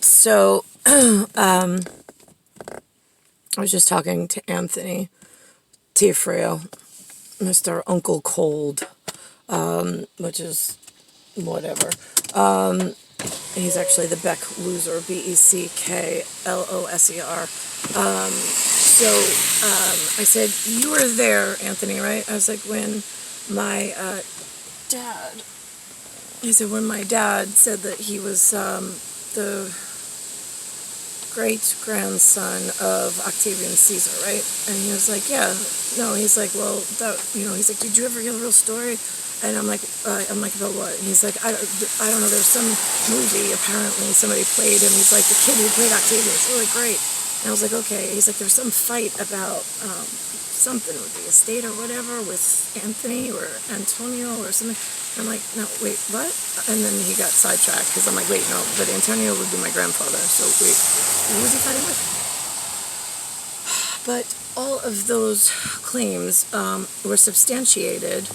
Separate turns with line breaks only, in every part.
So, I was just talking to Anthony Teofrio, Mr. Uncle Cold, which is whatever. He's actually the Beck loser, Beckloser. I said, you were there, Anthony, right? I was like, when my dad, he said, when my dad said that he was the great-grandson of Octavian Caesar, right? And he was like, yeah. No, he's like, well, he's like, did you ever hear the real story? And I'm like, about what? And he's like, I don't know, there's some movie, apparently, somebody played him. He's like, the kid who played Octavian, it's really great. And I was like, okay. He's like, there's some fight about something with the estate or whatever with Anthony or Antonio or something. And I'm like, no, wait, what? And then he got sidetracked because I'm like, wait, no, but Antonio would be my grandfather. So wait, who was he fighting with? But all of those claims were substantiated.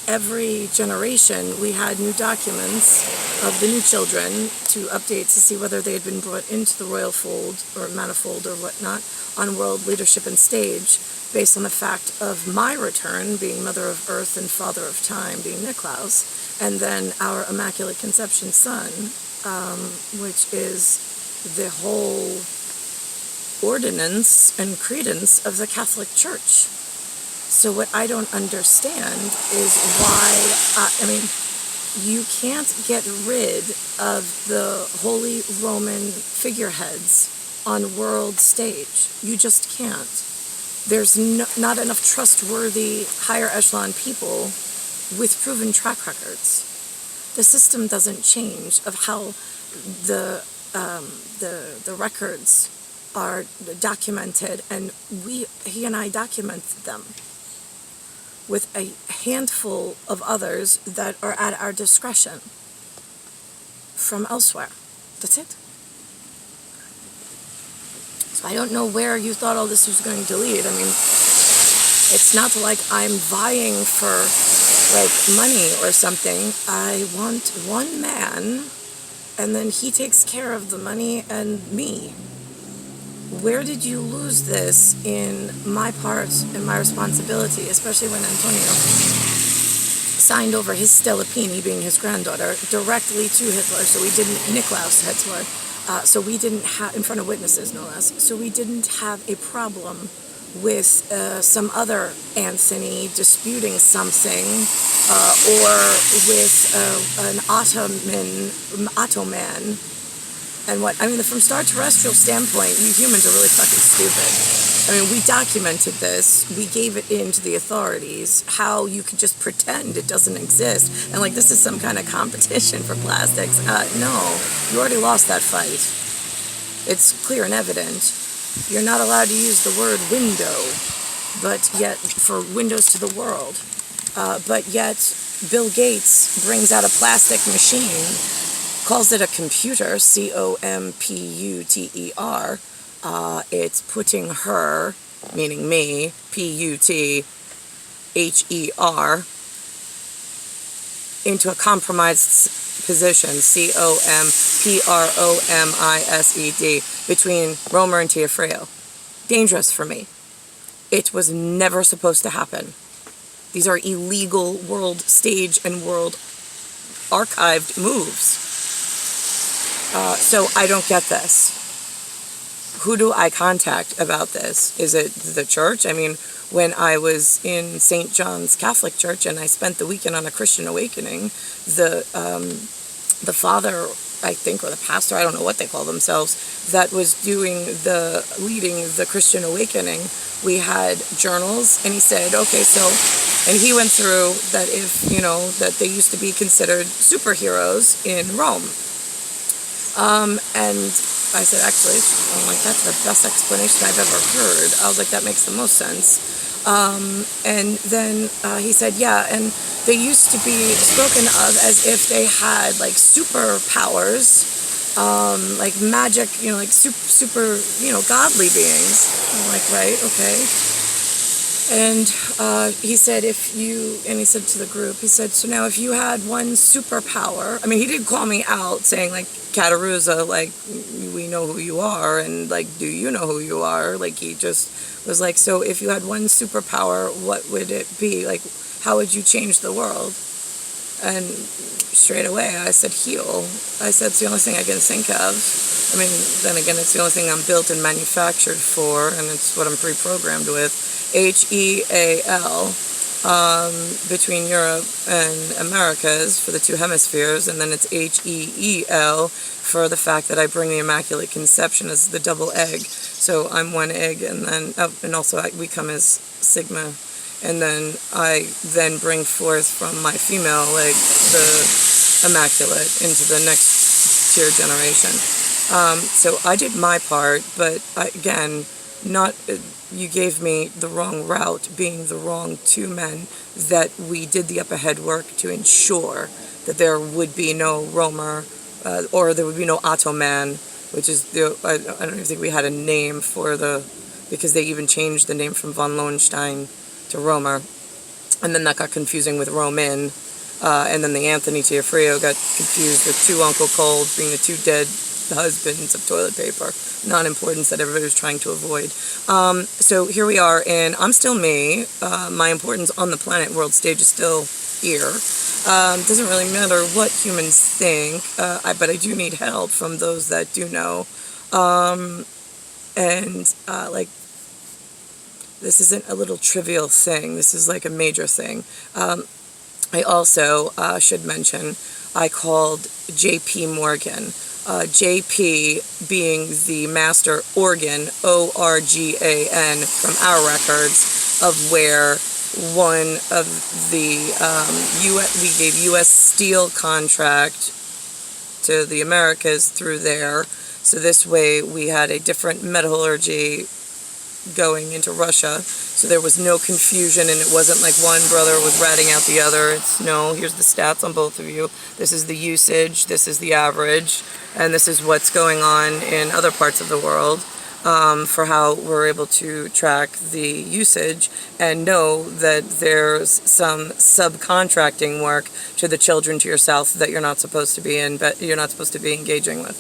Every generation, we had new documents of the new children to update to see whether they had been brought into the royal fold or manifold or whatnot on world leadership and stage based on the fact of my return being mother of earth and father of time being Niklaus, and then our Immaculate Conception son, which is the whole ordinance and credence of the Catholic Church. So what I don't understand is why, you can't get rid of the Holy Roman figureheads on world stage. You just can't. There's not enough trustworthy higher echelon people with proven track records. The system doesn't change of how the records are documented, and he and I documented them with a handful of others that are at our discretion from elsewhere. That's it. So I don't know where you thought all this was going to lead. I mean, it's not like I'm vying for, money or something. I want one man, and then he takes care of the money and me. Where did you lose this in my part and my responsibility, especially when Antonio signed over his Stella Pini, being his granddaughter, directly to Hitler, so we didn't, Niklaus Hitler, so we didn't have, in front of witnesses no less, so we didn't have a problem with some other Anthony disputing something, or with an Ottoman. And from Star Terrestrial standpoint, you humans are really fucking stupid. I mean, we documented this. We gave it in to the authorities. How you could just pretend it doesn't exist. And this is some kind of competition for plastics. No, you already lost that fight. It's clear and evident. You're not allowed to use the word window, but yet, for windows to the world. But yet, Bill Gates brings out a plastic machine, calls it a computer, computer. It's putting her, meaning me, puter, into a compromised position, compromised, between Romer and Teofrio. Dangerous for me. It was never supposed to happen. These are illegal world stage and world archived moves. So I don't get this. Who do I contact about this? Is it the church? I mean, when I was in St. John's Catholic Church and I spent the weekend on a Christian awakening, the father, I think, or the pastor, I don't know what they call themselves, that was leading the Christian awakening, we had journals, and he said, okay, so, and he went through that that they used to be considered superheroes in Rome. And I said, actually, that's the best explanation I've ever heard. I was like, that makes the most sense. And then he said, yeah, and they used to be spoken of as if they had superpowers, magic, super, godly beings. I'm like, right, okay. And he said, and he said to the group, he said, so now if you had one superpower, I mean, he did call me out saying, like, Cattaruzza, like, we know who you are, and, like, do you know who you are? Like, he just was like, so if you had one superpower, what would it be? Like, how would you change the world? And straight away, I said, heal. I said, it's the only thing I can think of. I mean, then again, it's the only thing I'm built and manufactured for, and it's what I'm pre-programmed with. HEAL, between Europe and Americas for the two hemispheres, and then it's HEEL for the fact that I bring the Immaculate Conception as the double egg. So I'm one egg, and then and also we come as Sigma, and then I then bring forth from my female leg the Immaculate into the next tier generation. So I did my part, but again, not. You gave me the wrong route, being the wrong two men, that we did the up ahead work to ensure that there would be no Romer, or there would be no Ottoman, which is I don't even think we had a name for because they even changed the name from von Lohenstein to Romer, and then that got confusing with Roman, and then the Anthony Teofrio got confused with two Uncle Coles being the two dead husbands of toilet paper, non-importance that everybody was trying to avoid. So here we are, and I'm still me. My importance on the planet world stage is still here. Doesn't really matter what humans think, but I do need help from those that do know. Like, this isn't a little trivial thing. This is like a major thing. I also should mention, I called J.P.MORGAN. JP being the master organ, ORGAN, from our records, of where one of the we gave U.S. steel contract to the Americas through there. So this way we had a different metallurgy going into Russia, so there was no confusion, and it wasn't like one brother was ratting out the other. It's no, here's the stats on both of you. This is the usage, this is the average, and this is what's going on in other parts of the world, for how we're able to track the usage and know that there's some subcontracting work to the children to your south that you're not supposed to be in, but you're not supposed to be engaging with.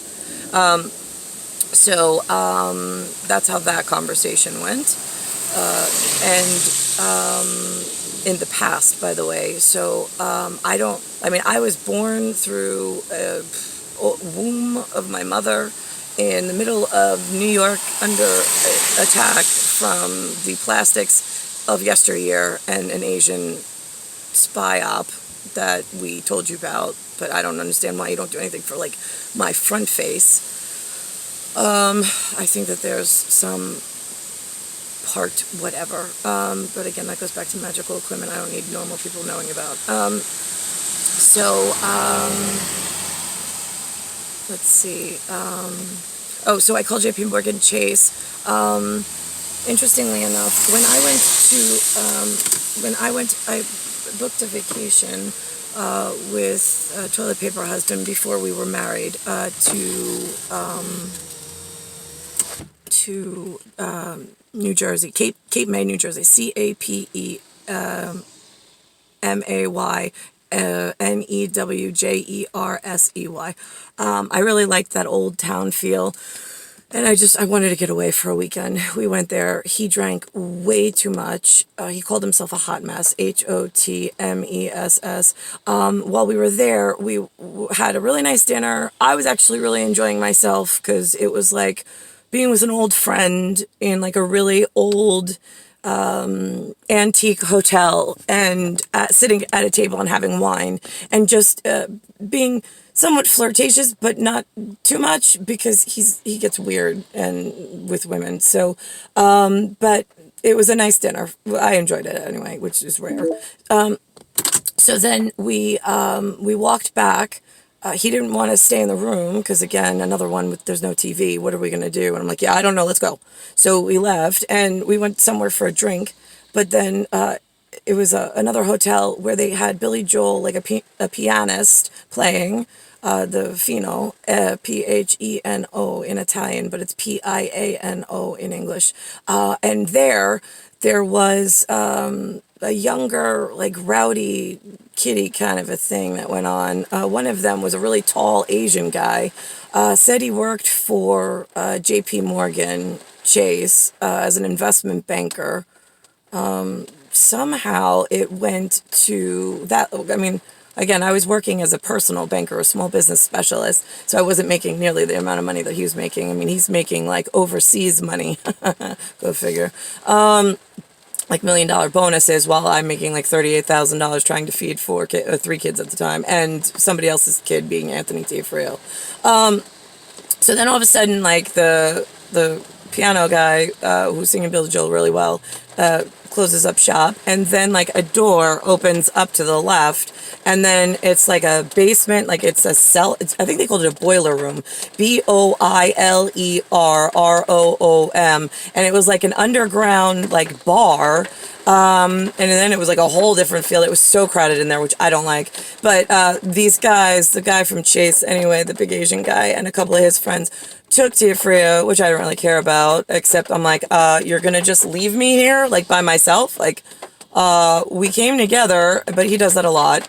So that's how that conversation went. In the past, by the way. So I was born through a womb of my mother in the middle of New York under attack from the plastics of yesteryear and an Asian spy op that we told you about, but I don't understand why you don't do anything for, like, my front face. I think that there's some part whatever, but again, that goes back to magical equipment I don't need normal people knowing about. Let's see. So I called J.P.MORGAN Chase. Interestingly enough, I booked a vacation with Toilet Paper Husband before we were married to New Jersey, Cape May, New Jersey, CAPEMAY, NEWJERSEY. I really liked that old town feel, and I wanted to get away for a weekend. We went there. He drank way too much. He called himself a hot mess, HOTMESS. While we were there, we had a really nice dinner. I was actually really enjoying myself because it was like being with an old friend in like a really old antique hotel, and sitting at a table and having wine, and just being somewhat flirtatious, but not too much, because he gets weird and with women. So, but it was a nice dinner. I enjoyed it anyway, which is rare. So then we walked back. He didn't want to stay in the room because, again, another one with there's no TV. What are we going to do? And I'm like, yeah, I don't know. Let's go. So we left and we went somewhere for a drink. But then it was another hotel where they had Billy Joel, like a pianist, playing the Fino, Pheno in Italian, but it's Piano in English. And there, there was a younger, like rowdy kitty kind of a thing that went on. One of them was a really tall Asian guy. Said he worked for J.P.MORGAN Chase as an investment banker. Somehow it went to that. I mean, again, I was working as a personal banker, a small business specialist, so I wasn't making nearly the amount of money that he was making. I mean, he's making like overseas money. Go figure. Like $1 million bonuses while I'm making like $38,000 trying to feed three kids at the time, and somebody else's kid being Anthony Teofrio. So then all of a sudden, like the piano guy who's singing Billy Joel really well closes up shop, and then like a door opens up to the left, and then it's like a basement, like it's a cell. I think they called it a boiler room, BOILERROOM, and it was like an underground like bar. And then it was like a whole different feel. It was so crowded in there, which I don't like. But these guys, the guy from Chase, anyway, the big Asian guy, and a couple of his friends took Teofrio, which I don't really care about, except I'm like, you're going to just leave me here, like, by myself? Like, we came together, but he does that a lot.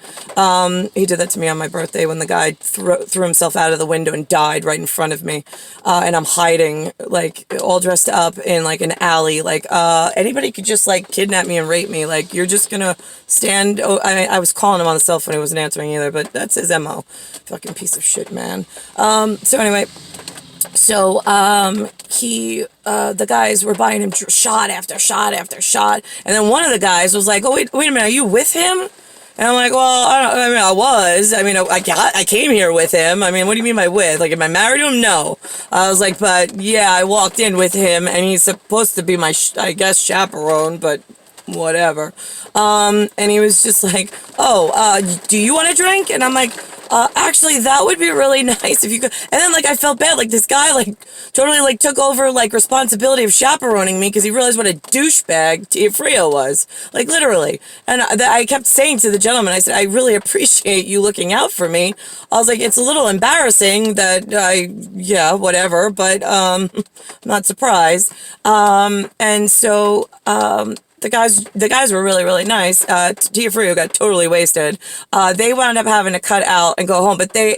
He did that to me on my birthday when the guy threw himself out of the window and died right in front of me. And I'm hiding, like, all dressed up in, like, an alley. Like, anybody could just, like, kidnap me and rape me. Like, you're just gonna stand... Oh, I was calling him on the cell phone. He wasn't answering either, but that's his MO. Fucking piece of shit, man. So anyway... So, the guys were buying him shot after shot after shot. And then one of the guys was like, oh, wait a minute, are you with him? And I'm like, well, I was. I mean, I came here with him. I mean, what do you mean by with? Like, am I married to him? No. I was like, but yeah, I walked in with him, and he's supposed to be my, I guess, chaperone, but whatever. And he was just like, oh, do you want a drink? And I'm like, actually, that would be really nice if you could. And then, like, I felt bad. Like, this guy, like, totally, like, took over, like, responsibility of chaperoning me because he realized what a douchebag Teofrio was. Like, literally. And I kept saying to the gentleman, I said, I really appreciate you looking out for me. I was like, it's a little embarrassing that yeah, whatever, but I'm not surprised. And so, the guys were really, really nice. Teofrio got totally wasted. They wound up having to cut out and go home, but they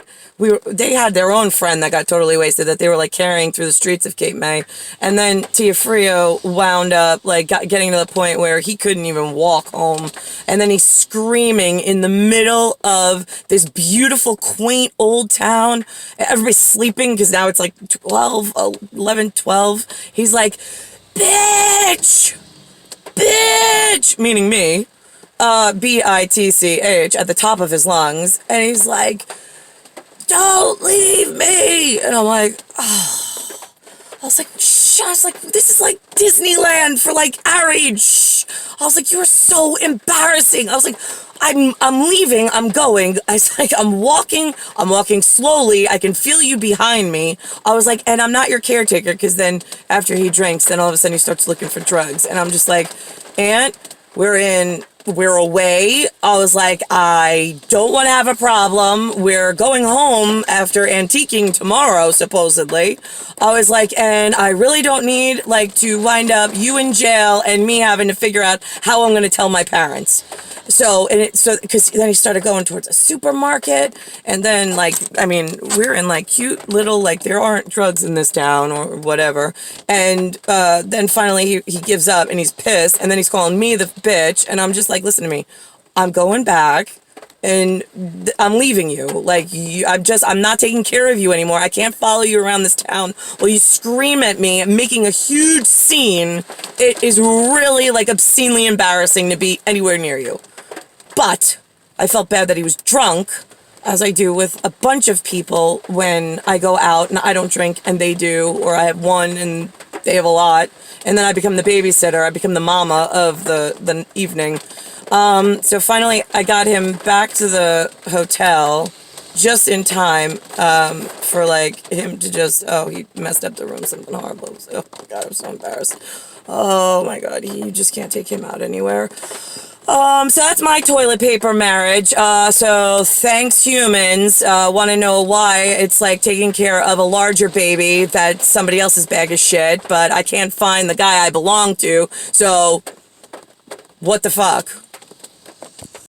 had their own friend that got totally wasted that they were like carrying through the streets of Cape May. And then Teofrio wound up like getting to the point where he couldn't even walk home. And then he's screaming in the middle of this beautiful, quaint old town. Everybody's sleeping because now it's like 11, 12. He's like, bitch! Bitch, meaning me, BITCH at the top of his lungs, and he's like, don't leave me, and I'm like, oh, I was like, shh, I was like, this is like Disneyland for like our age, shh. I was like, you're so embarrassing. I was like, I'm leaving, I'm going. I was like, I'm walking slowly. I can feel you behind me. I was like, and I'm not your caretaker, because then after he drinks, then all of a sudden he starts looking for drugs. And I'm just like, Aunt, we're away. I was like, I don't want to have a problem. We're going home after antiquing tomorrow, supposedly. I was like, and I really don't need, like, to wind up you in jail and me having to figure out how I'm going to tell my parents. So, because then he started going towards a supermarket, and then, like, I mean, we're in, like, cute little, like, there aren't drugs in this town, or whatever, and, then finally he gives up, and he's pissed, and then he's calling me the bitch, and I'm just like, listen to me, I'm going back, and I'm leaving you, like, I'm not taking care of you anymore, I can't follow you around this town while you scream at me, making a huge scene. It is really, like, obscenely embarrassing to be anywhere near you. But I felt bad that he was drunk, as I do with a bunch of people when I go out and I don't drink and they do, or I have one and they have a lot, and then I become the babysitter, I become the mama of the evening. So finally I got him back to the hotel just in time for like him to just, he messed up the room, something horrible. So, oh my God, I'm so embarrassed. Oh my God, you just can't take him out anywhere. So that's my toilet paper marriage. So thanks humans. Want to know why it's like taking care of a larger baby that's somebody else's bag of shit, but I can't find the guy I belong to. So what the fuck?